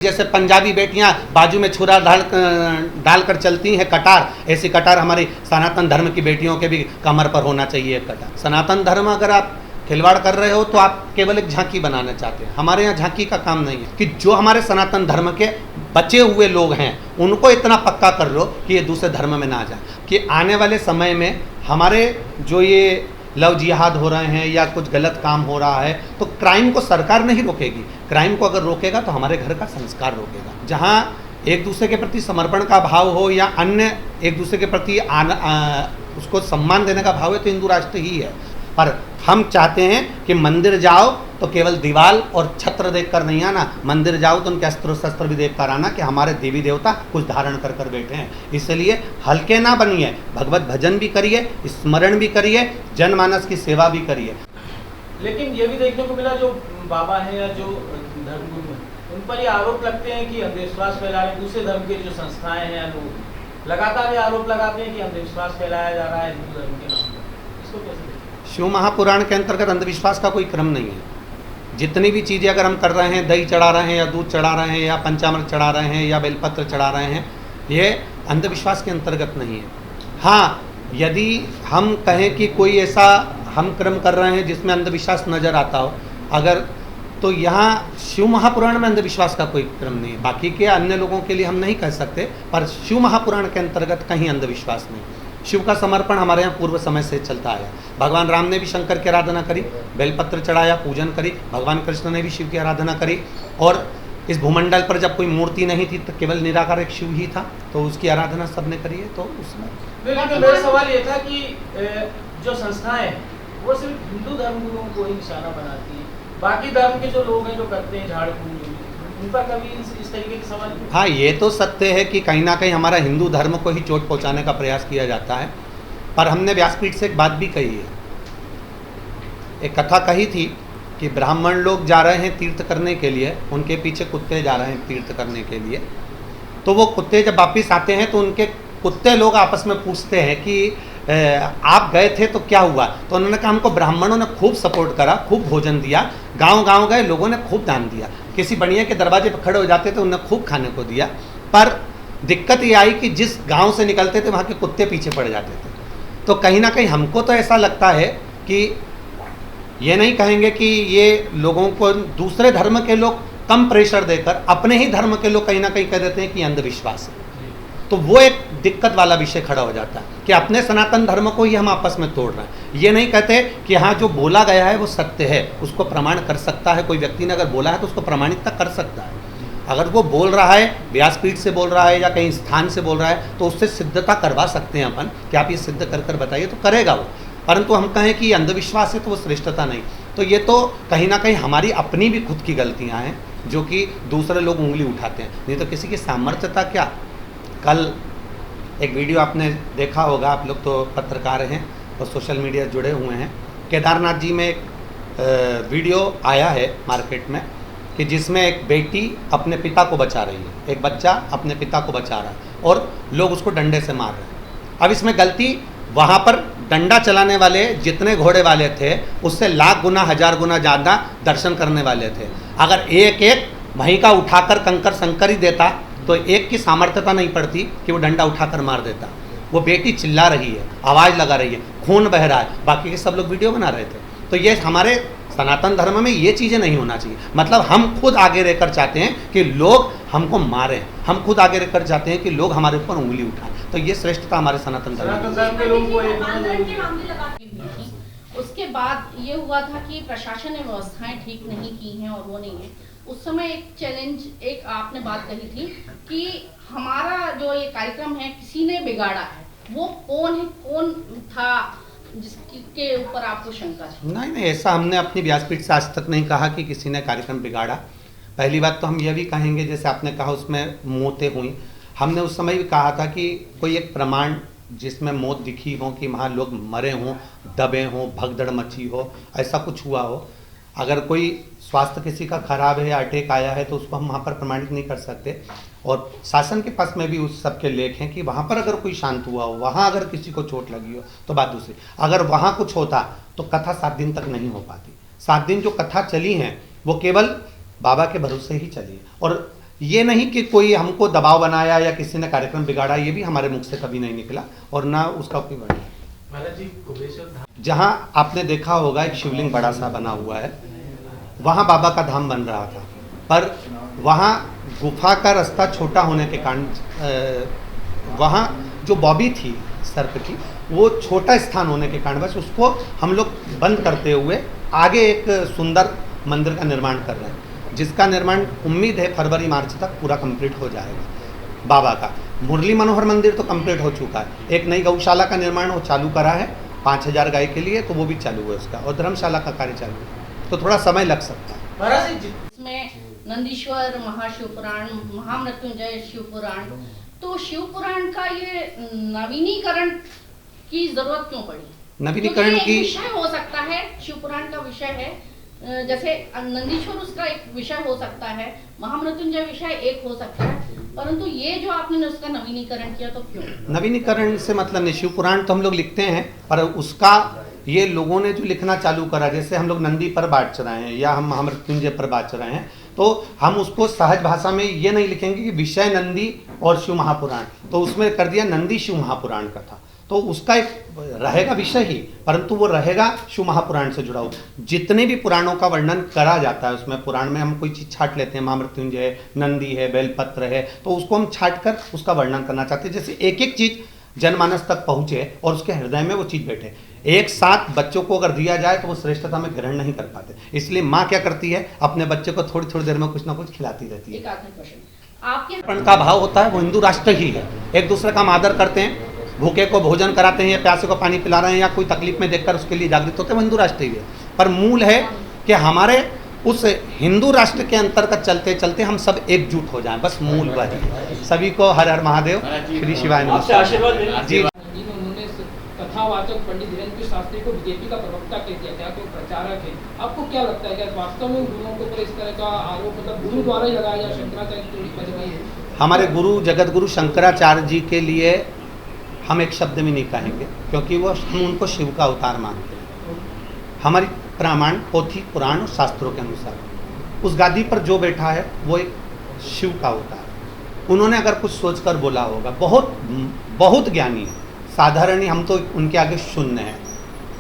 जैसे पंजाबी बेटियां बाजू में छुरा डालकर चलती हैं कटार, ऐसी कटार हमारी सनातन धर्म की बेटियों के भी कमर पर होना चाहिए एक कटार। सनातन धर्म अगर आप खिलवाड़ कर रहे हो तो आप केवल एक झांकी बनाना चाहते हैं। हमारे यहाँ झांकी का काम नहीं है कि जो हमारे सनातन धर्म के बचे हुए लोग हैं उनको इतना पक्का कर लो कि ये दूसरे धर्म में ना जाए, कि आने वाले समय में हमारे जो ये लव जिहाद हो रहे हैं या कुछ गलत काम हो रहा है तो क्राइम को सरकार नहीं रोकेगी। क्राइम को अगर रोकेगा तो हमारे घर का संस्कार रोकेगा। जहाँ एक दूसरे के प्रति समर्पण का भाव हो या अन्य एक दूसरे के प्रति उसको सम्मान देने का भाव है तो हिंदू राष्ट्र ही है। पर हम चाहते हैं कि मंदिर जाओ तो केवल दीवाल और छत्र देखकर नहीं आना, मंदिर जाओ तो उनके अस्त्र शस्त्र भी देख कर आना कि हमारे देवी देवता कुछ धारण कर कर बैठे हैं। इसलिए हल्के ना बनिए, भगवत भजन भी करिए, स्मरण भी करिए, जनमानस की सेवा भी करिए। लेकिन ये भी देखने को मिला जो बाबा हैं या जो धर्मगुरु हैं उन पर ये आरोप लगते हैं कि अंधविश्वास फैला रहे, दूसरे धर्म के जो संस्थाएं हैं या लोग लगातार ये आरोप लगाते हैं कि अंधविश्वास फैलाया जा रहा है हिंदू धर्म के नाम पर। इसको कैसे? शिव महापुराण के अंतर्गत अंधविश्वास का कोई क्रम नहीं है। जितनी भी चीज़ें अगर हम कर रहे हैं, दही चढ़ा रहे हैं या दूध चढ़ा रहे हैं या पंचामृत चढ़ा रहे हैं या बेलपत्र चढ़ा रहे हैं, ये अंधविश्वास के अंतर्गत नहीं है। हाँ, यदि हम कहें कि कोई ऐसा हम क्रम कर रहे हैं जिसमें अंधविश्वास नज़र आता हो अगर, तो यहाँ शिव महापुराण में अंधविश्वास का कोई क्रम नहीं है। बाकी के अन्य लोगों के लिए हम नहीं कह सकते, पर शिव महापुराण के अंतर्गत कहीं अंधविश्वास नहीं। शिव का समर्पण हमारे यहाँ पूर्व समय से चलता आया। भगवान राम ने भी शंकर की आराधना करी, बेलपत्र चढ़ाया, पूजन करी। भगवान कृष्ण ने भी शिव की आराधना करी। और इस भूमंडल पर जब कोई मूर्ति नहीं थी तो केवल निराकार एक शिव ही था, तो उसकी आराधना सबने करी है। तो उसमें मेरा सवाल ये था कि जो संस्थाएं वो सिर्फ हिंदू धर्मगुरुओं को ही निशाना बनाती है, बाकी धर्म के जो लोग हैं जो करते हैं झाड़ फूक, उन पर कभी इस तरीके के सवाल? हाँ, ये तो सत्य है कि कहीं ना कहीं हमारा हिंदू धर्म को ही चोट पहुंचाने का प्रयास किया जाता है। पर हमने व्यासपीठ से एक बात भी कही है, एक कथा कही थी कि ब्राह्मण लोग जा रहे हैं तीर्थ करने के लिए, उनके पीछे कुत्ते जा रहे हैं तीर्थ करने के लिए। तो वो कुत्ते जब वापिस आते हैं तो उनके कुत्ते लोग आपस में पूछते हैं कि आप गए थे तो क्या हुआ? तो उन्होंने कहा हमको ब्राह्मणों ने खूब सपोर्ट करा, खूब भोजन दिया, गांव-गांव गए, लोगों ने खूब दान दिया, किसी बढ़िया के दरवाजे पर खड़े हो जाते थे उन्हें खूब खाने को दिया। पर दिक्कत ये आई कि जिस गांव से निकलते थे वहाँ के कुत्ते पीछे पड़ जाते थे। तो कहीं ना कहीं हमको तो ऐसा लगता है कि ये नहीं कहेंगे कि ये लोगों को दूसरे धर्म के लोग कम प्रेशर देकर अपने ही धर्म के लोग कहीं ना कहीं कह देते हैं कि अंधविश्वास है। तो वो एक दिक्कत वाला विषय खड़ा हो जाता है कि अपने सनातन धर्म को ही हम आपस में तोड़ रहे हैं। ये नहीं कहते कि हाँ जो बोला गया है वो सत्य है, उसको प्रमाण कर सकता है। कोई व्यक्ति ने अगर बोला है तो उसको प्रमाणित तक कर सकता है। अगर वो बोल रहा है, व्यासपीठ से बोल रहा है या कहीं स्थान से बोल रहा है, तो उससे सिद्धता करवा सकते हैं अपन कि आप ये सिद्ध कर कर बताइए, तो करेगा वो। परंतु हम कहें कि अंधविश्वास है तो वो श्रेष्ठता नहीं। तो ये तो कहीं ना कहीं हमारी अपनी भी खुद की गलतियाँ हैं जो कि दूसरे लोग उंगली उठाते हैं, नहीं तो किसी की सामर्थ्यता क्या। कल एक वीडियो आपने देखा होगा, आप लोग तो पत्रकार हैं और सोशल मीडिया जुड़े हुए हैं। केदारनाथ जी में एक वीडियो आया है मार्केट में कि जिसमें एक बेटी अपने पिता को बचा रही है, एक बच्चा अपने पिता को बचा रहा है और लोग उसको डंडे से मार रहे हैं। अब इसमें गलती वहाँ पर डंडा चलाने वाले जितने घोड़े वाले थे उससे लाख गुना हजार गुना ज़्यादा दर्शन करने वाले थे। अगर एक एक वहीं का उठाकर कंकर संकर ही देता तो एक की सामर्थ्यता नहीं पड़ती कि वो डंडा उठाकर मार देता। वो बेटी चिल्ला रही है, आवाज़ लगा रही है, खून बह रहा है, बाकी के सब लोग वीडियो बना रहे थे। तो ये हमारे सनातन धर्म में ये चीज़ें नहीं होना चाहिए। मतलब हम खुद आगे रहकर चाहते हैं कि लोग हमको मारें, हम खुद आगे रहकर चाहते हैं कि लोग हमारे ऊपर उंगली उठाएं। तो ये श्रेष्ठता हमारे सनातन धर्म में। उसके बाद ये हुआ था कि प्रशासन ने व्यवस्थाएं ठीक नहीं की हैं और वो नहीं है। उस समय एक चैलेंज, एक आपने बात कही थी कि हमारा जो ये कार्यक्रम है किसी ने बिगाड़ा है। वो कौन है, कौन था जिसके ऊपर आपको शंका है? नहीं, ऐसा हमने अपनी व्यासपीठ से आज तक नहीं कहा कि किसी ने कार्यक्रम बिगाड़ा। पहली बात तो हम ये भी कहेंगे, जैसे आपने कहा उसमें मौतें हुई, हमने उस समय भी कहा था कि कोई एक प्रमाण जिसमें मौत दिखी हो कि वहाँ लोग मरे हों, दबे हों, भगदड़ मची हो, ऐसा कुछ हुआ हो। अगर कोई स्वास्थ्य किसी का खराब है या अटैक आया है तो उसको हम वहाँ पर प्रमाणित नहीं कर सकते। और शासन के पास में भी उस सब के लेख हैं कि वहाँ पर अगर कोई शांत हुआ हो, वहाँ अगर किसी को चोट लगी हो तो बात दूसरी। अगर वहाँ कुछ होता तो कथा 7 दिन तक नहीं हो पाती। 7 दिन जो कथा चली हैं वो केवल बाबा के भरोसे ही चली। और ये नहीं कि कोई हमको दबाव बनाया या किसी ने कार्यक्रम बिगाड़ा, ये भी हमारे मुख से कभी नहीं निकला और ना उसका कोई वर्णन। महाराज जी, कुबेश्वर धाम जहाँ आपने देखा होगा एक शिवलिंग बड़ा सा बना हुआ है, वहाँ बाबा का धाम बन रहा था, पर वहाँ गुफा का रास्ता छोटा होने के कारण वहाँ जो बॉबी थी सर्प की, वो छोटा स्थान होने के कारण बस उसको हम लोग बंद करते हुए आगे एक सुंदर मंदिर का निर्माण कर रहे हैं, जिसका निर्माण उम्मीद है फरवरी मार्च तक पूरा कंप्लीट हो जाएगा। बाबा का मुरली मनोहर मंदिर तो कंप्लीट हो चुका है, एक नई गौशाला का निर्माण वो चालू करा है 5000 गाय के लिए, तो वो भी चालू है उसका, और धर्मशाला का कार्य चालू है, तो थोड़ा समय लग सकता है। महाराज जी, इसमें नंदीश्वर महाशिव पुराण, महामृत्युंजय शिव पुराण, तो शिव पुराण का ये नवीनीकरण की जरूरत क्यों पड़ी? नवीनीकरण क्योंकि की एक विषय हो सकता है, शिव पुराण का विषय है, जैसे नंदीश्वर उसका एक विषय हो सकता है, महामृत्युंजय विषय एक हो सकता है, परंतु ये जो आपने उसका नवीनीकरण किया तो क्यों? नवीनीकरण से मतलब नहीं, शिव पुराण तो हम लोग लिखते हैं, पर उसका ये लोगों ने जो लिखना चालू करा, जैसे हम लोग नंदी पर बाँट रहे हैं या हम महामृत्युंजय पर बाँट रहे हैं, तो हम उसको सहज भाषा में ये नहीं लिखेंगे कि विषय नंदी और शिव महापुराण, तो उसमें कर दिया नंदी शिव महापुराण का था, तो उसका एक रहेगा विषय ही, परंतु वो रहेगा शिव महापुराण से जुड़ा हुआ। जितने भी पुराणों का वर्णन करा जाता है उसमें, पुराण में हम कोई चीज़ छाट लेते हैं, महामृत्युंजय, नंदी है, बेलपत्र है, तो उसको हम छाट कर उसका वर्णन करना चाहते हैं, जैसे एक एक चीज़ जनमानस तक पहुँचे और उसके हृदय में वो चीज़ बैठे। एक साथ बच्चों को अगर दिया जाए तो वो श्रेष्ठता में ग्रहण नहीं कर पाते, इसलिए माँ क्या करती है, अपने बच्चे को थोड़ी थोड़ी देर में कुछ ना कुछ खिलाती रहती है। एक आखिरी क्वेश्चन, आपके का भाव होता है वो हिंदू राष्ट्र ही है, एक दूसरे का हम आदर करते हैं, भूखे को भोजन कराते हैं या प्यासे को पानी पिला रहे हैं या कोई तकलीफ में देखकर उसके लिए जागृत होते हैं, वो हिंदू राष्ट्र ही है। पर मूल है कि हमारे उस हिंदू राष्ट्र के अंतर्गत चलते चलते हम सब एकजुट हो जाएं, बस मूल वही है। सभी को हर हर महादेव, श्री शिवाय नमः जी। उन्होंने कथावाचक पंडित धीरेन्द्र शास्त्री को बीजेपी का प्रवक्ता कह दिया गया, तो प्रचारक है, आपको क्या लगता है कि वास्तव में गुरुओं के ऊपर इस तरह का आरोप मतलब गुरु द्वारा ही लगाया जाए? शंकराचार्य की थोड़ी बजवाई है। हमारे गुरु जगत गुरु शंकराचार्य जी के लिए हम एक शब्द में नहीं कहेंगे, क्योंकि वो हम उनको शिव का अवतार मानते हैं। हमारी प्रमाण पोथी पुराण और शास्त्रों के अनुसार उस गादी पर जो बैठा है वो एक शिव का अवतार है। उन्होंने अगर कुछ सोचकर बोला होगा, बहुत बहुत ज्ञानी है, साधारण ही हम तो उनके आगे शून्य हैं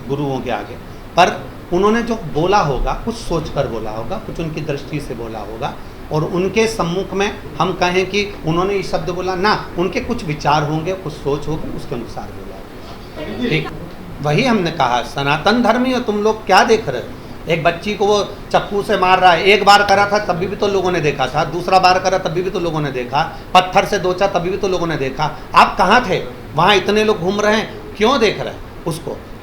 गुरुओं के आगे, पर उन्होंने जो बोला होगा कुछ सोचकर बोला होगा, कुछ उनकी दृष्टि से बोला होगा, और उनके सम्मुख में हम कहें कि उन्होंने ये शब्द बोला ना, उनके कुछ विचार होंगे, कुछ सोच होगी, उसके अनुसार बोला। ठीक, वही हमने कहा, सनातन धर्मी हो तुम लोग, क्या देख रहे हो? एक बच्ची को वो चप्पू से मार रहा है, एक बार करा था तभी भी तो लोगों ने देखा था, दूसरा बार करा तभी भी तो लोगों ने देखा, पत्थर से दोचा तभी भी तो लोगों ने देखा। आप कहाँ थे? वहाँ इतने लोग घूम रहे हैं, क्यों देख रहे हैं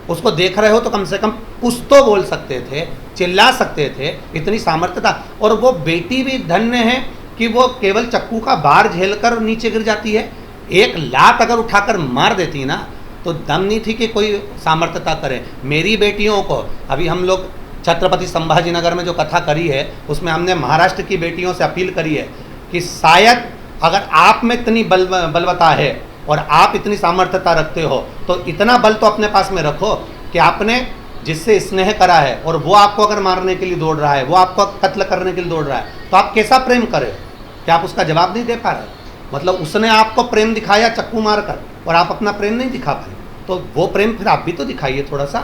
उसको देख रहे हो तो कम से कम कुछ तो बोल सकते थे, चिल्ला सकते थे, इतनी सामर्थ्य था। और वो बेटी भी धन्य है कि वो केवल चक्कू का बार झेलकर नीचे गिर जाती है, एक लात अगर उठाकर मार देती ना तो दम नहीं थी कि कोई सामर्थ्यता करे। मेरी बेटियों को अभी हम लोग छत्रपति संभाजी नगर में जो कथा करी है उसमें हमने महाराष्ट्र की बेटियों से अपील करी है कि शायद अगर आप में इतनी बलवता है और आप इतनी सामर्थ्यता रखते हो तो इतना बल तो अपने पास में रखो कि आपने जिससे स्नेह करा है और वो आपको अगर मारने के लिए दौड़ रहा है, वो आपको कत्ल करने के लिए दौड़ रहा है, तो आप कैसा प्रेम करें? क्या आप उसका जवाब नहीं दे पा रहे? मतलब उसने आपको प्रेम दिखाया चक्कू मारकर और आप अपना प्रेम नहीं दिखा पाए, तो वो प्रेम फिर आप भी तो दिखाइए थोड़ा सा।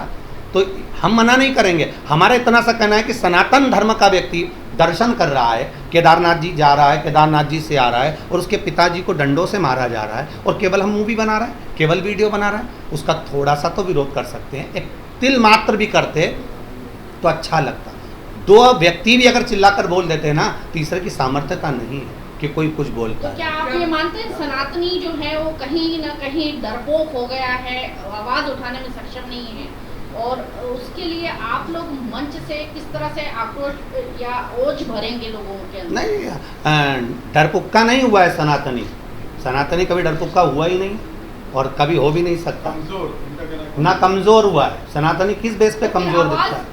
तो हम मना नहीं करेंगे, हमारा इतना सा कहना है कि सनातन धर्म का व्यक्ति दर्शन कर रहा है, केदारनाथ जी जा रहा है, केदारनाथ जी से आ रहा है और उसके पिताजी को डंडों से मारा जा रहा है और केवल हम मूवी बना रहा है, केवल वीडियो बना रहा है, उसका थोड़ा सा तो विरोध कर सकते हैं। एक तिल मात्र भी करते तो अच्छा लगता। दो व्यक्ति भी अगर चिल्लाकर बोल देते हैं ना, तीसरे की सामर्थ्यता नहीं है कि कोई कुछ बोलता है। तो क्या आप ये मानते हैं सनातनी जो है वो कहीं ना कहीं डरपोक हो गया है, आवाज़ उठाने में सक्षम नहीं है, और उसके लिए आप लोग मंच से किस तरह से आक्रोश या ओज भरेंगे लोगों के अंदर? नहीं, डरपुक्का नहीं हुआ है सनातनी कभी डरपुक्का हुआ ही नहीं और कभी हो भी नहीं सकता, ना कमज़ोर हुआ है। सनातनी किस बेस पे कमज़ोर दिखता है?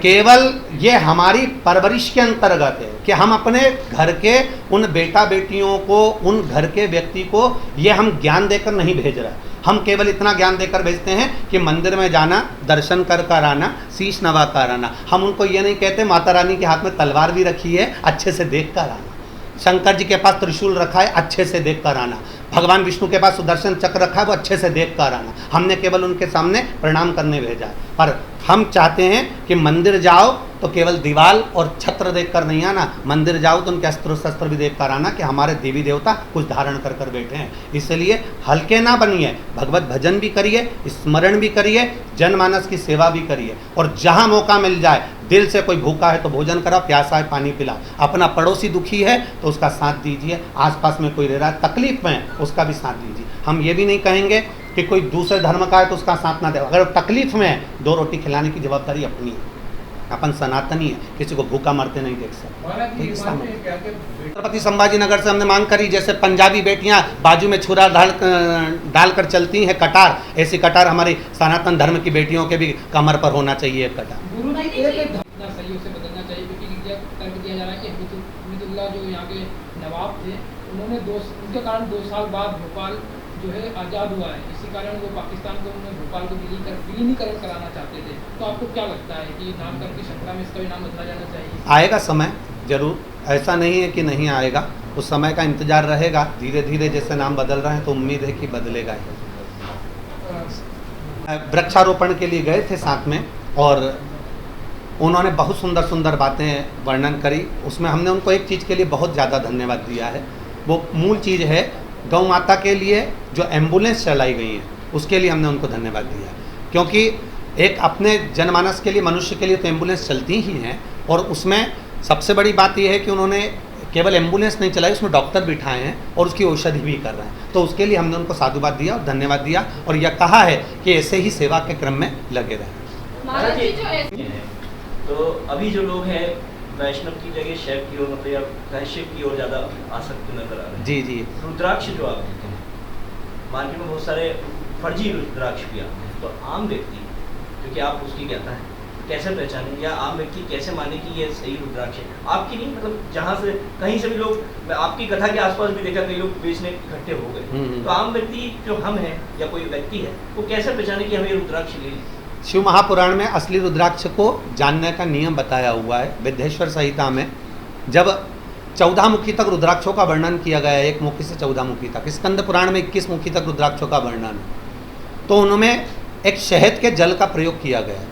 केवल ये हमारी परवरिश के अंतर्गत है, कि हम अपने घर के उन बेटा बेटियों को, उन घर के व्यक्ति को ये हम ज्ञान देकर नहीं भेज रहे। हम केवल इतना ज्ञान देकर भेजते हैं कि मंदिर में जाना, दर्शन कर कर आना, शीश नवा कर आना। हम उनको ये नहीं कहते माता रानी के हाथ में तलवार भी रखी है, अच्छे से देख कर आना। शंकर जी के पास त्रिशूल रखा है, अच्छे से देख कर आना। भगवान विष्णु के पास सुदर्शन चक्र रखा है, वो अच्छे से देख कर आना। हमने केवल उनके सामने प्रणाम करने भेजा है। पर हम चाहते हैं कि मंदिर जाओ तो केवल दीवाल और छत्र देख कर नहीं आना, मंदिर जाओ तो उनके अस्त्र शस्त्र भी देख कर आना कि हमारे देवी देवता कुछ धारण कर कर बैठे हैं। इसलिए हल्के ना बनिए, भगवत भजन भी करिए, स्मरण भी करिए, जनमानस की सेवा भी करिए। और जहाँ मौका मिल जाए, दिल से कोई भूखा है तो भोजन कराओ, प्यासा है पानी पिलाओ, अपना पड़ोसी दुखी है तो उसका साथ दीजिए, आसपास में कोई रह रहा है तकलीफ में उसका भी साथ दीजिए। हम ये भी नहीं कहेंगे कि कोई दूसरे धर्म का है तो उसका साथ ना दे। अगर तकलीफ में है, 2 रोटी खिलाने की जवाबदारी अपनी है। अपन सनातनी है, किसी को भूखा मरते नहीं देख सकते। छत्रपति संभाजी नगर से हमने मांग करी, जैसे पंजाबी बेटियां बाजू में छुरा डालकर चलती हैं कटार, ऐसी कटार हमारी सनातन धर्म की बेटियों के भी कमर पर होना चाहिए एक कटार। गुरु जी, एक सहयोग से बदलना चाहिए, क्योंकि तर्क दिया जा रहा है कि हमीदुल्लाह जो यहाँ के नवाब थे, उन्होंने उनके कारण 2 साल बाद भोपाल जो है आज़ाद हुआ है। इसी कारण वो पाकिस्तान को, उन्होंने भोपाल को विलीनीकरण कराना चाहते थे। तो आपको क्या लगता है कि नामकरण की श्रृंखला में इसका भी नाम बदला जाना चाहिए? आएगा समय जरूर, ऐसा नहीं है कि नहीं आएगा, उस समय का इंतजार रहेगा। धीरे धीरे जैसे नाम बदल रहे हैं तो उम्मीद है कि बदलेगा ही। वृक्षारोपण के लिए गए थे साथ में और उन्होंने बहुत सुंदर सुंदर बातें वर्णन करी। उसमें हमने उनको एक चीज़ के लिए बहुत ज़्यादा धन्यवाद दिया है। वो मूल चीज़ है गौ माता के लिए जो एम्बुलेंस चलाई गई है, उसके लिए हमने उनको धन्यवाद दिया। क्योंकि एक अपने जनमानस के लिए, मनुष्य के लिए तो एम्बुलेंस चलती ही हैं, और उसमें सबसे बड़ी बात यह है कि उन्होंने केवल एम्बुलेंस नहीं चलाई, उसमें डॉक्टर बिठाए हैं और उसकी औषधि भी कर रहे हैं। तो उसके लिए हमने उनको साधुवाद दिया और धन्यवाद दिया, और यह कहा है कि ऐसे ही सेवा के क्रम में लगे रहें। तो अभी जो लोग हैं वैष्णव की जगह शैव की ओर, मतलब या वैश्य की ओर ज़्यादा आसक्त नजर आ रहे हैं। जी जी। रुद्राक्ष जो आप देते हैं, मार्केट में बहुत सारे फर्जी रुद्राक्ष भी आते हैं, तो आम व्यक्ति, क्योंकि आप उसकी कहता है, कैसे पहचानें, या आम व्यक्ति कैसे माने कि ये सही रुद्राक्ष है? आपकी नहीं, मतलब जहाँ से कहीं से भी लोग, आपकी कथा के आसपास भी देखा कई लोग बेचने इकट्ठे हो गए, तो आम व्यक्ति जो हम हैं या कोई व्यक्ति है, वो कैसे पहचाने कि हमें रुद्राक्ष ले लें? शिव महापुराण में असली रुद्राक्ष को जानने का नियम बताया हुआ है। विद्येश्वर संहिता में जब 14 मुखी तक रुद्राक्षों का वर्णन किया गया है, 1 मुखी से 14 मुखी तक, स्कंद पुराण में 21 मुखी तक रुद्राक्षों का वर्णन है, तो उनमें एक शहद के जल का प्रयोग किया गया है,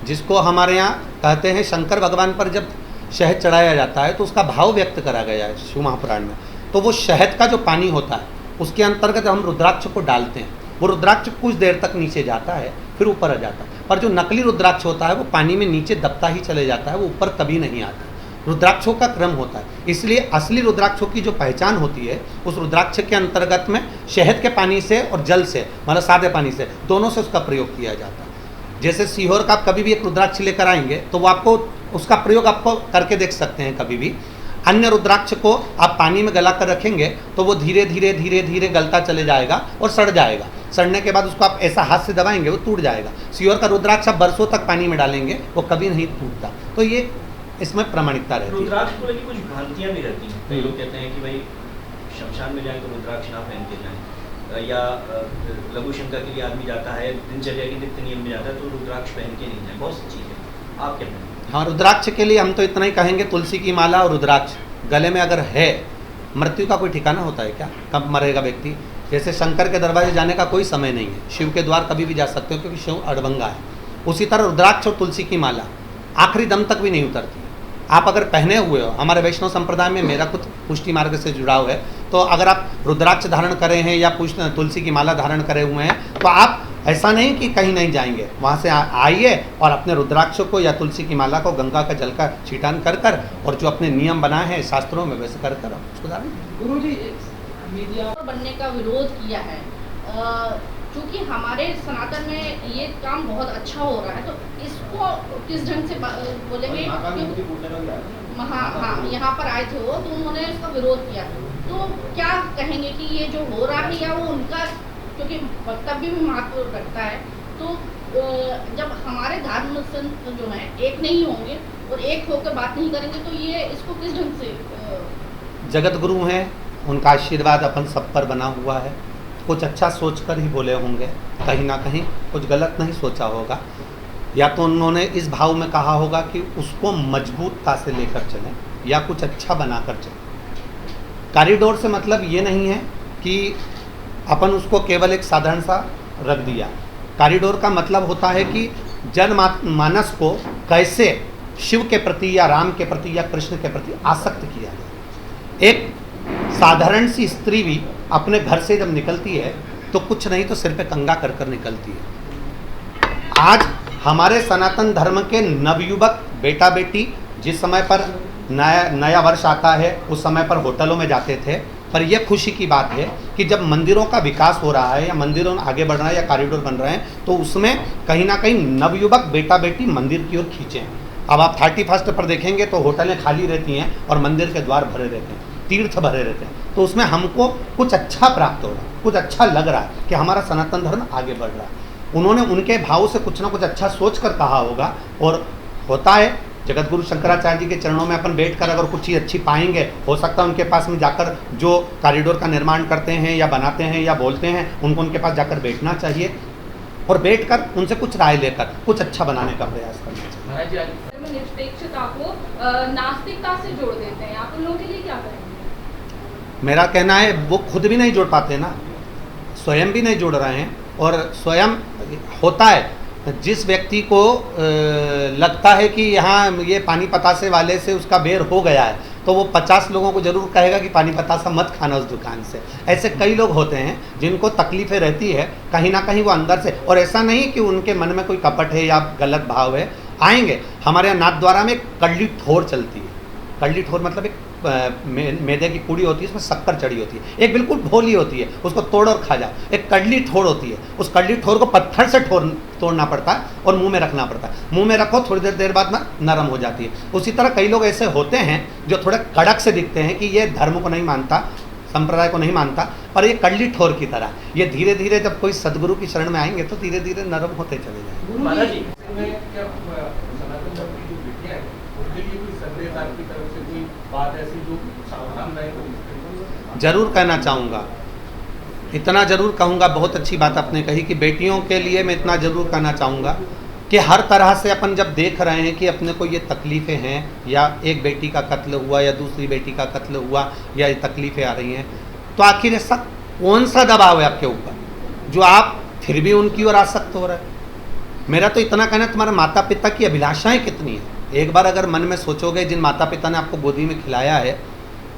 जिसको हमारे यहाँ कहते हैं शंकर भगवान पर जब शहद चढ़ाया जाता है तो उसका भाव व्यक्त करा गया है शिव महापुराण में। तो वो शहद का जो पानी होता है उसके अंतर्गत हम रुद्राक्ष को डालते हैं। वो रुद्राक्ष कुछ देर तक नीचे जाता है, फिर ऊपर आ जाता है। पर जो नकली रुद्राक्ष होता है वो पानी में नीचे दबता ही चले जाता है, वो ऊपर कभी नहीं आता। रुद्राक्षों का क्रम होता है, इसलिए असली रुद्राक्षों की जो पहचान होती है, उस रुद्राक्ष के अंतर्गत में शहद के पानी से और जल से, मतलब सादे पानी से, दोनों से उसका प्रयोग किया जाता है। जैसे सीहोर का आप कभी भी एक रुद्राक्ष लेकर आएंगे तो वो आपको उसका प्रयोग आपको करके देख सकते हैं। कभी भी अन्य रुद्राक्ष को आप पानी में गला कर रखेंगे तो वो धीरे धीरे धीरे धीरे गलता चले जाएगा और सड़ जाएगा। सड़ने के बाद उसको आप ऐसा हाथ से दबाएंगे वो टूट जाएगा। सीहोर का रुद्राक्ष आप बरसों तक पानी में डालेंगे वो कभी नहीं टूटता। तो ये इसमें प्रामाणिकता रहती है। रुद्राक्ष को लेकर कुछ भ्रांतियाँ भी रहती हैं। कई लोग कहते हैं कि भाई शमशान में जाए तो रुद्राक्ष ना पहन के जाए, या लघु शंका के लिए आदमी जाता है, दिनचर्या के नित्य नियम में जाता है तो रुद्राक्ष पहन के नहीं जाए। बहुत सी चीज़ें आप क्या कहेंगे? हाँ, रुद्राक्ष के लिए हम तो इतना ही कहेंगे, तुलसी की माला और रुद्राक्ष गले में अगर है, मृत्यु का कोई ठिकाना होता है क्या? कब मरेगा व्यक्ति? जैसे शंकर के दरवाजे जाने का कोई समय नहीं है, शिव के द्वार कभी भी जा सकते हो क्योंकि शिव अड़भंगा है। उसी तरह रुद्राक्ष और तुलसी की माला आखिरी दम तक भी नहीं उतरती। आप अगर पहने हुए हो, हमारे वैष्णव संप्रदाय में मेरा खुद पुष्टि मार्ग से जुड़ाव है, तो अगर आप रुद्राक्ष धारण करे हैं या तुलसी की माला धारण करे हुए हैं तो आप ऐसा नहीं कि कहीं नहीं जाएंगे, वहाँ से आइए और अपने रुद्राक्ष को या तुलसी की माला को गंगा का जल का छिटान कर कर और जो अपने नियम बनाए हैं शास्त्रों में वैसे कर कर उसको धारण। गुरुजी, मीडिया बनने का विरोध किया है, क्योंकि हमारे सनातन में ये काम बहुत अच्छा हो रहा है, तो इसको किस ढंग से बोलेंगे? हाँ, यहाँ पर आए थे वो, तो उन्होंने इसका विरोध किया। तो क्या कहेंगे कि ये जो हो रहा है या वो उनका, क्योंकि वक्तव्य भी महत्व रखता है, तो जब हमारे धर्म संत जो हैं एक नहीं होंगे और एक होकर बात नहीं करेंगे तो ये इसको किस ढंग से जगत गुरु हैं, उनका आशीर्वाद अपन सब पर बना हुआ है। कुछ अच्छा सोचकर ही बोले होंगे, कहीं ना कहीं कुछ गलत नहीं सोचा होगा, या तो उन्होंने इस भाव में कहा होगा कि उसको मजबूतता से लेकर चलें या कुछ अच्छा बनाकर चलें। कॉरिडोर से मतलब ये नहीं है कि अपन उसको केवल एक साधारण सा रख दिया। कॉरिडोर का मतलब होता है कि जनमानस को कैसे शिव के प्रति या राम के प्रति या कृष्ण के प्रति आसक्त किया जाए। एक साधारण सी स्त्री भी अपने घर से जब निकलती है तो कुछ नहीं तो सिर पे कंघा कर कर निकलती है। आज हमारे सनातन धर्म के नवयुवक बेटा बेटी जिस समय पर नया वर्ष आता है उस समय पर होटलों में जाते थे, पर यह खुशी की बात है कि जब मंदिरों का विकास हो रहा है या मंदिरों आगे बढ़ रहा है या कॉरिडोर बन रहे हैं तो उसमें कहीं ना कहीं नवयुवक बेटा बेटी मंदिर की ओर खींचे हैं। अब आप 31 पर देखेंगे तो होटलें खाली रहती हैं और मंदिर के द्वार भरे रहते हैं, तीर्थ भरे रहते हैं। तो उसमें हमको कुछ अच्छा प्राप्त हो रहा है, कुछ अच्छा लग रहा है कि हमारा सनातन धर्म आगे बढ़ रहा है। उन्होंने उनके भाव से कुछ ना कुछ अच्छा सोच कर कहा होगा और होता है। जगत गुरु शंकराचार्य जी के चरणों में अपन बैठ कर अगर कुछ चीज़ अच्छी पाएंगे, हो सकता है उनके पास में जाकर जो कॉरिडोर का निर्माण करते हैं या बनाते हैं या बोलते हैं उनको उनके पास जाकर बैठना चाहिए और बैठकर उनसे कुछ राय लेकर कुछ अच्छा बनाने का प्रयास करना चाहिए। निरपेक्षता को नास्तिकता से जोड़ देते हैं, आप उन लोगों के लिए क्या करेंगे? मेरा कहना है वो खुद भी नहीं जोड़ पाते ना, स्वयं भी नहीं जोड़ रहे हैं। और स्वयं होता है जिस व्यक्ति को लगता है कि यहाँ ये पानी पतासे वाले से उसका बेर हो गया है तो वो 50 लोगों को जरूर कहेगा कि पानी पतासा मत खाना उस दुकान से। ऐसे कई लोग होते हैं जिनको तकलीफ़ें रहती है कहीं ना कहीं वो अंदर से, और ऐसा नहीं कि उनके मन में कोई कपट है या गलत भाव है। आएंगे हमारे यहाँ नाथद्वारा में कड़ली ठोर चलती है। कड़ली ठोर मतलब एक मैदे की पूड़ी होती है, उसमें शक्कर चढ़ी होती है, एक बिल्कुल भोली होती है, उसको तोड़ और खा जाओ। एक कड़ली ठोर होती है, उस कड़ली ठोर को पत्थर से तोड़ना पड़ता है और मुंह में रखना पड़ता है। मुंह में रखो, थोड़ी देर बाद में नरम हो जाती है। उसी तरह कई लोग ऐसे होते हैं जो थोड़े कड़क से दिखते हैं कि ये धर्म को नहीं मानता, संप्रदाय को नहीं मानता, और ये कड़ली ठोर की तरह ये धीरे धीरे जब कोई सदगुरु की शरण में आएंगे तो धीरे धीरे नरम होते चले जाएंगे। महाराज जी, सनातन धर्म की जो बेटियां हैं उनके लिए कोई संदेश आपकी तरफ से कोई बात ऐसी जो सावधान रहे तो जरूर कहना चाहूँगा, इतना जरूर कहूँगा। बहुत अच्छी बात आपने कही कि बेटियों के लिए मैं इतना जरूर कहना चाहूँगा कि हर तरह से अपन जब देख रहे हैं कि अपने को ये तकलीफ़ें हैं या एक बेटी का कत्ल हुआ या दूसरी बेटी का कत्ल हुआ या ये तकलीफ़ें आ रही हैं, तो आखिर ऐसा कौन सा दबाव है आपके ऊपर जो आप फिर भी उनकी ओर आसक्त हो रहे हैं? मेरा तो इतना कहना, तुम्हारे माता पिता की अभिलाषाएँ कितनी हैं। एक बार अगर मन में सोचोगे जिन माता पिता ने आपको गोदी में खिलाया है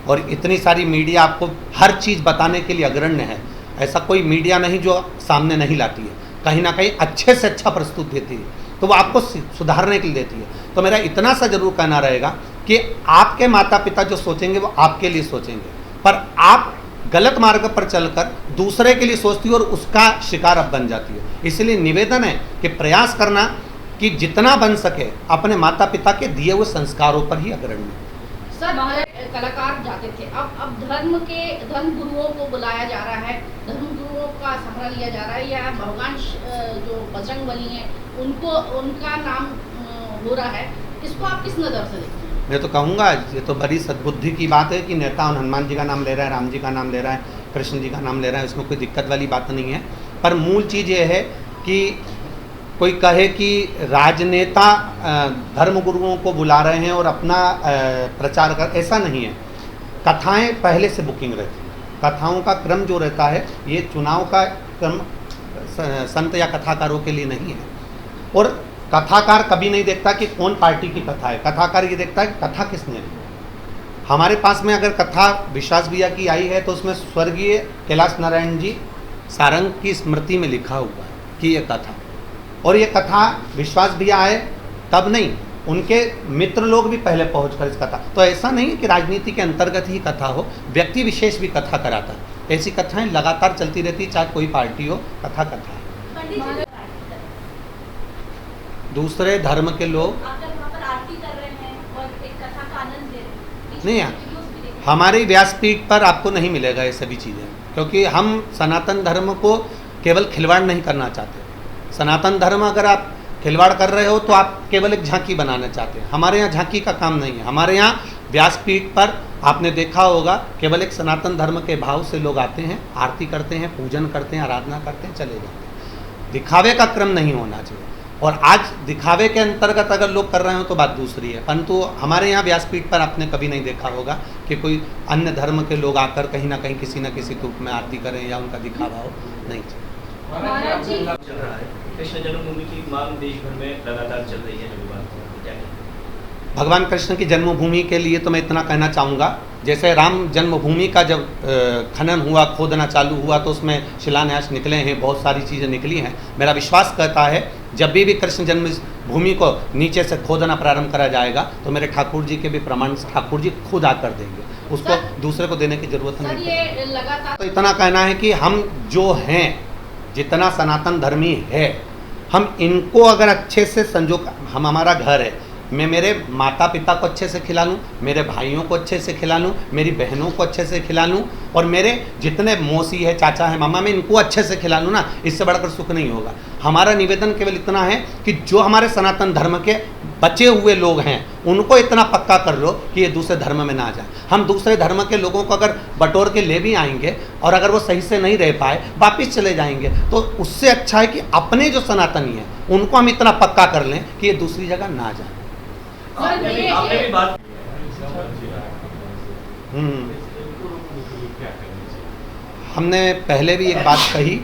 और इतनी सारी मीडिया आपको हर चीज़ बताने के लिए अग्रण्य है, ऐसा कोई मीडिया नहीं जो सामने नहीं लाती है, कहीं ना कहीं अच्छे से अच्छा प्रस्तुत देती है, तो वो आपको सुधारने के लिए देती है। तो मेरा इतना सा जरूर कहना रहेगा कि आपके माता पिता जो सोचेंगे वो आपके लिए सोचेंगे, पर आप गलत मार्ग पर चलकर दूसरे के लिए सोचती हो और उसका शिकार अब बन जाती है। इसलिए निवेदन है कि प्रयास करना कि जितना बन सके अपने माता पिता के दिए हुए संस्कारों पर ही अग्रणी। सर कलाकार जाते थे, अब धर्म गुरुओं को बुलाया जा रहा है, धर्म गुरुओं का सहारा लिया जा रहा है, या भगवान जो बजरंगबली हैं उनका नाम हो रहा है, इसको आप किस नज़र से देखते हैं? मैं तो कहूँगा ये तो बड़ी सद्बुद्धि की बात है कि नेता हनुमान जी का नाम ले रहा है, राम जी का नाम ले रहा है, कृष्ण जी का नाम ले रहा है, इसमें कोई दिक्कत वाली बात नहीं है। पर मूल चीज़ ये है कि कोई कहे कि राजनेता धर्म गुरुओं को बुला रहे हैं और अपना प्रचार कर, ऐसा नहीं है। कथाएं पहले से बुकिंग रहती है, कथाओं का क्रम जो रहता है ये चुनाव का क्रम संत या कथाकारों के लिए नहीं है। और कथाकार कभी नहीं देखता कि कौन पार्टी की कथा है, कथाकार ये देखता है कि कथा किसने ली। हमारे पास में अगर कथा विश्वास भैया की आई है तो उसमें स्वर्गीय कैलाश नारायण जी सारंग की स्मृति में लिखा हुआ है कि ये कथा, और ये कथा विश्वास भैया आए तब नहीं, उनके मित्र लोग भी पहले पहुंचकर इस कथा। तो ऐसा नहीं है कि राजनीति के अंतर्गत ही कथा हो, व्यक्ति विशेष भी कथा कराता है। ऐसी कथाएं लगातार चलती रहती, चाहे कोई पार्टी हो, कथा कथा है। दूसरे धर्म के लोग नहीं है, हमारी व्यासपीठ पर आपको नहीं मिलेगा ये सभी चीज़ें, क्योंकि हम सनातन धर्म को केवल खिलवाड़ नहीं करना चाहते। सनातन धर्म अगर आप खिलवाड़ कर रहे हो तो आप केवल एक झांकी बनाना चाहते हैं। हमारे यहाँ झांकी का काम नहीं है। हमारे यहाँ व्यासपीठ पर आपने देखा होगा केवल एक सनातन धर्म के भाव से लोग आते हैं, आरती करते हैं, पूजन करते हैं, आराधना करते हैं, चले जाते हैं। दिखावे का क्रम नहीं होना चाहिए। और आज दिखावे के अंतर्गत अगर लोग कर रहे हो तो बात दूसरी है, परंतु हमारे यहाँ व्यासपीठ पर आपने कभी नहीं देखा होगा कि कोई अन्य धर्म के लोग आकर कहीं ना कहीं किसी न किसी रूप में आरती करें या उनका दिखावा हो, नहीं चाहिए। महाराज जी चल रहा है कृष्ण जन्मभूमि की मांग देश भर में लगातार चल रही है, जो बात क्या कहते हैं? भगवान कृष्ण की जन्मभूमि के लिए तो मैं इतना कहना चाहूँगा, जैसे राम जन्मभूमि का जब खनन हुआ, खोदना चालू हुआ तो उसमें शिलान्यास निकले हैं, बहुत सारी चीज़ें निकली हैं। मेरा विश्वास कहता है जब भी कृष्ण जन्मभूमि को नीचे से खोदना प्रारंभ करा जाएगा तो मेरे ठाकुर जी के भी प्रमाण ठाकुर जी खुद आकर देंगे, उसको दूसरे को देने की जरूरत सर नहीं। ये लगातार तो इतना कहना है कि हम जो हैं, जितना सनातन धर्मी है, हम इनको अगर अच्छे से संजो, हम हमारा घर है, मैं मेरे माता पिता को अच्छे से खिला लूँ, मेरे भाइयों को अच्छे से खिला लूँ, मेरी बहनों को अच्छे से खिला लूँ, और मेरे जितने मौसी है, चाचा है, मामा, मैं इनको अच्छे से खिला लूँ ना, इससे बढ़कर सुख नहीं होगा। हमारा निवेदन केवल इतना है कि जो हमारे सनातन धर्म के बचे हुए लोग हैं उनको इतना पक्का कर लो कि ये दूसरे धर्म में ना जाए। हम दूसरे धर्म के लोगों को अगर बटोर के ले भी आएंगे और अगर वो सही से नहीं रह पाए वापिस चले जाएंगे, तो उससे अच्छा है कि अपने जो सनातनी हैं उनको हम इतना पक्का कर लें कि ये दूसरी जगह ना जाए। आपने भी बात हमने पहले भी एक बात कही,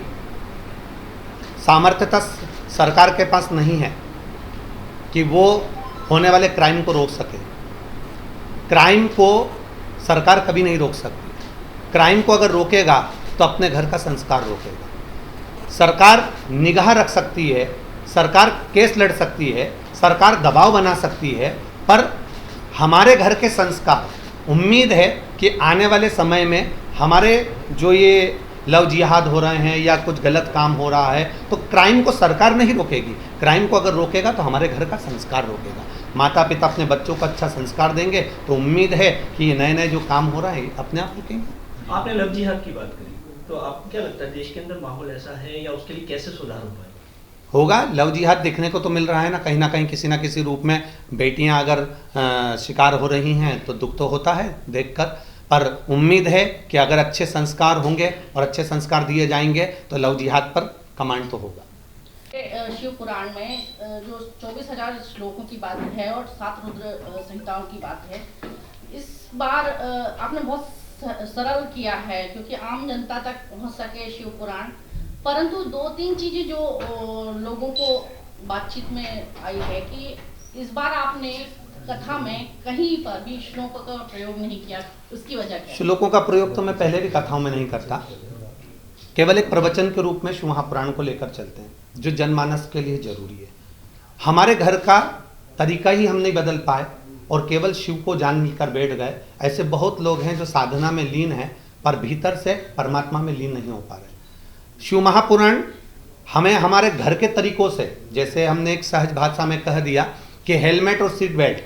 सामर्थ्यता सरकार के पास नहीं है कि वो होने वाले क्राइम को रोक सके। क्राइम को सरकार कभी नहीं रोक सकती। क्राइम को अगर रोकेगा तो अपने घर का संस्कार रोकेगा। सरकार निगाह रख सकती है, सरकार केस लड़ सकती है, सरकार दबाव बना सकती है, पर हमारे घर के संस्कार, उम्मीद है कि आने वाले समय में हमारे जो ये लव जिहाद हो रहे हैं या कुछ गलत काम हो रहा है तो क्राइम को सरकार नहीं रोकेगी। क्राइम को अगर रोकेगा तो हमारे घर का संस्कार रोकेगा। माता पिता अपने बच्चों को अच्छा संस्कार देंगे तो उम्मीद है कि ये नए नए जो काम हो रहा है अपने आप रुकेंगे। आपने लव जिहाद की बात करी, तो आपको क्या लगता है देश के अंदर माहौल ऐसा है या उसके लिए कैसे सुधार हो पाए? होगा। लव जिहाद देखने को तो मिल रहा है ना कहीं किसी ना किसी रूप में। बेटियां अगर शिकार हो रही हैं तो दुख तो होता है देखकर, पर उम्मीद है कि अगर अच्छे संस्कार होंगे और अच्छे संस्कार दिए जाएंगे तो लव जिहाद पर कमांड तो होगा। शिव पुराण में जो 24,000 श्लोकों की बात है और 7 रुद्र संहिताओं की बात है, इस बार आपने बहुत सरल किया है क्योंकि आम जनता तक पहुंच सके शिव पुराण, परंतु 2-3 चीजें जो लोगों को बातचीत में आई है कि इस बार आपने कथा में कहीं पर भी श्लोकों का प्रयोग नहीं किया, उसकी वजह क्या है? श्लोकों का प्रयोग तो मैं पहले भी कथाओं में नहीं करता, केवल एक प्रवचन के रूप में शिव महापुराण को लेकर चलते हैं जो जनमानस के लिए जरूरी है। हमारे घर का तरीका ही हम नहीं बदल पाए और केवल शिव को जान कर बैठ गए। ऐसे बहुत लोग हैं जो साधना में लीन हैं पर भीतर से परमात्मा में लीन नहीं हो पा रहे। शिव महापुराण हमें हमारे घर के तरीकों से, जैसे हमने एक सहज भाषा में कह दिया कि हेलमेट और सीट बेल्ट,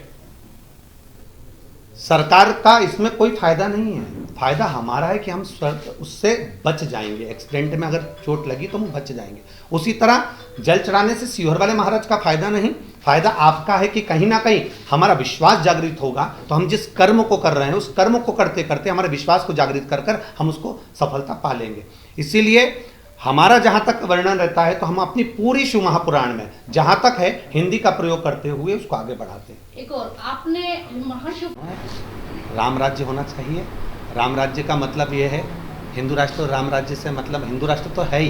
सरकार का इसमें कोई फायदा नहीं है। फायदा हमारा है कि हम उससे बच जाएंगे। एक्सीडेंट में अगर चोट लगी तो हम बच जाएंगे। उसी तरह जल चढ़ाने से सीहोर वाले महाराज का फायदा नहीं, फायदा आपका है कि कहीं ना कहीं हमारा विश्वास जागृत होगा तो हम जिस कर्म को कर रहे हैं उस कर्म को करते करते हमारे विश्वास को जागृत कर कर हम उसको सफलता पा लेंगे। इसीलिए हमारा जहाँ तक वर्णन रहता है तो हम अपनी पूरी शिव महापुराण में जहाँ तक है हिंदी का प्रयोग करते हुए उसको आगे बढ़ाते हैं। एक और आपने महाशिव राम राज्य होना चाहिए। राम राज्य का मतलब ये है, हिंदू राष्ट्र और राम राज्य से मतलब, हिंदू राष्ट्र तो है ही,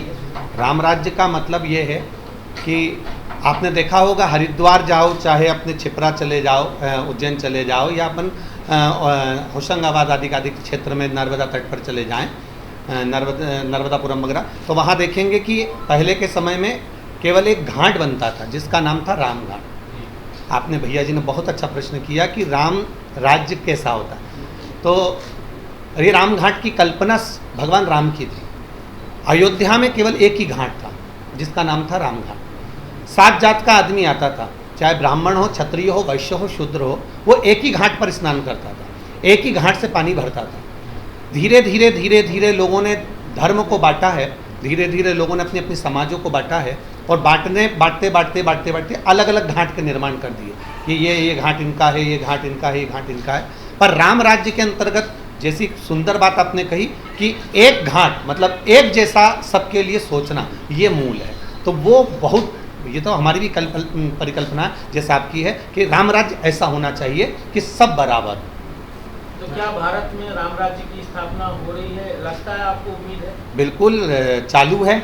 राम राज्य का मतलब ये है कि आपने देखा होगा हरिद्वार जाओ, चाहे अपने छिपरा चले जाओ, उज्जैन चले जाओ या अपन होशंगाबाद आदि क्षेत्र में नर्मदा तट पर चले जाएं, नर्मदापुरम वगैरह, तो वहाँ देखेंगे कि पहले के समय में केवल एक घाट बनता था जिसका नाम था राम घाट। आपने भैया जी ने बहुत अच्छा प्रश्न किया कि राम राज्य कैसा होता है, तो ये राम घाट की कल्पना भगवान राम की थी। अयोध्या में केवल एक ही घाट था जिसका नाम था राम घाट। 7 जात का आदमी आता था, चाहे ब्राह्मण हो, क्षत्रिय हो, वैश्य हो, शूद्र हो, वो एक ही घाट पर स्नान करता था, एक ही घाट से पानी भरता था। धीरे धीरे लोगों ने धर्म को बांटा है, धीरे धीरे लोगों ने अपनी अपनी समाजों को बांटा है और बांटते अलग अलग घाट के निर्माण कर दिए कि ये घाट इनका है, ये घाट इनका है, ये घाट इनका है। पर राम राज्य के अंतर्गत जैसी सुंदर बात आपने कही कि एक घाट मतलब एक जैसा सबके लिए सोचना, ये मूल है। तो वो बहुत, ये तो हमारी भी परिकल्पना जैसे आपकी है कि राम राज्य ऐसा होना चाहिए कि सब बराबर। तो क्या भारत में राम राज्य की स्थापना हो रही है, लगता है आपको, उम्मीद है? बिल्कुल चालू है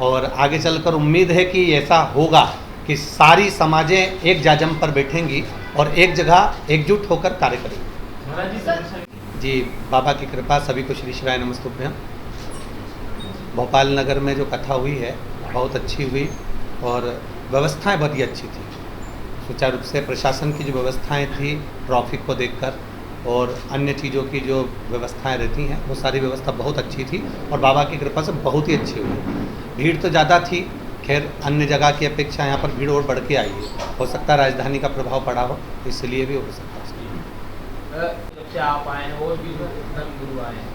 और आगे चलकर उम्मीद है कि ऐसा होगा कि सारी समाजें एक जाजम पर बैठेंगी और एक जगह एकजुट होकर कार्य करेंगी। जी, बाबा की कृपा, सभी को श्री शिवाय नमस्तुभ्यं। भोपाल नगर में जो कथा हुई है बहुत अच्छी हुई और व्यवस्थाएं बहुत ही अच्छी थी। सुचारू रूप से प्रशासन की जो व्यवस्थाएं थी, ट्रैफिक को देखकर और अन्य चीज़ों की जो व्यवस्थाएं रहती हैं, वो सारी व्यवस्था बहुत अच्छी थी और बाबा की कृपा से बहुत ही अच्छी हुई। भीड़ तो ज़्यादा थी, खैर अन्य जगह की अपेक्षा यहाँ पर भीड़ और बढ़ के आई है। हो सकता है राजधानी का प्रभाव पड़ा हो, इसलिए भी हो सकता है। जब से आप आए हैं और भी धर्मगुरु आए हैं,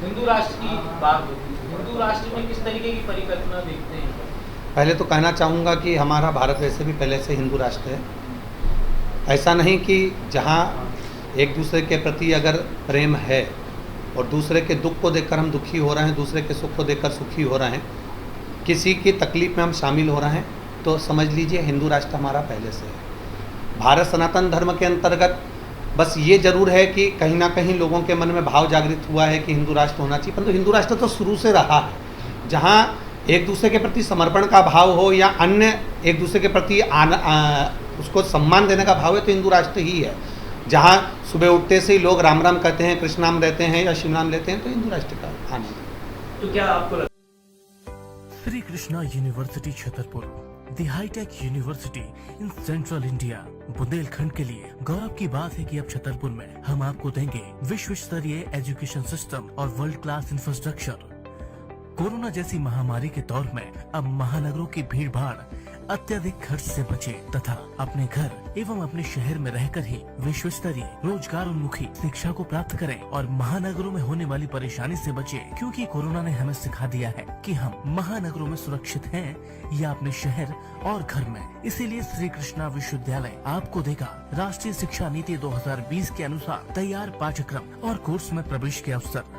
हिंदू राष्ट्र की बात होती है, हिंदू राष्ट्र में किस तरीके की परिकल्पना देखते हैं? पहले तो कहना चाहूँगा कि हमारा भारत वैसे भी पहले से हिंदू राष्ट्र है। ऐसा नहीं कि जहाँ एक दूसरे के प्रति अगर प्रेम है और दूसरे के दुख को देखकर हम दुखी हो रहे हैं, दूसरे के सुख को देखकर सुखी हो रहे हैं, किसी की तकलीफ में हम शामिल हो रहे हैं, तो समझ लीजिए हिंदू राष्ट्र हमारा पहले से है। भारत सनातन धर्म के अंतर्गत बस ये जरूर है कि कहीं ना कहीं लोगों के मन में भाव जागृत हुआ है कि हिंदू राष्ट्र होना चाहिए, परंतु हिंदू राष्ट्र तो शुरू से रहा है। जहाँ एक दूसरे के प्रति समर्पण का भाव हो या अन्य एक दूसरे के प्रति उसको सम्मान देने का भाव है, तो हिंदू राष्ट्र ही है। जहाँ सुबह उठते से ही लोग राम राम कहते हैं, कृष्ण नाम लेते हैं या शिव नाम लेते हैं, तो हिंदू राष्ट्र का आनंद है। तो क्या आपको लगता Shri Krishna university Chhatarpur, the high tech university in central India, Bundelkhand के लिए गौरव की बात है कि अब छतरपुर में हम आपको देंगे विश्व स्तरीय एजुकेशन सिस्टम और वर्ल्ड क्लास इंफ्रास्ट्रक्चर। कोरोना जैसी महामारी के दौर में अब महानगरों की भीड़ भाड़, अत्यधिक खर्च से बचे तथा अपने घर एवं अपने शहर में रहकर ही विश्व स्तरीय रोजगार उन्मुखी शिक्षा को प्राप्त करें और महानगरों में होने वाली परेशानी से बचे, क्योंकि कोरोना ने हमें सिखा दिया है कि हम महानगरों में सुरक्षित हैं या अपने शहर और घर में। इसीलिए श्री कृष्णा विश्वविद्यालय आपको देगा राष्ट्रीय शिक्षा नीति 2020 के अनुसार तैयार पाठ्यक्रम और कोर्स में प्रवेश के अवसर।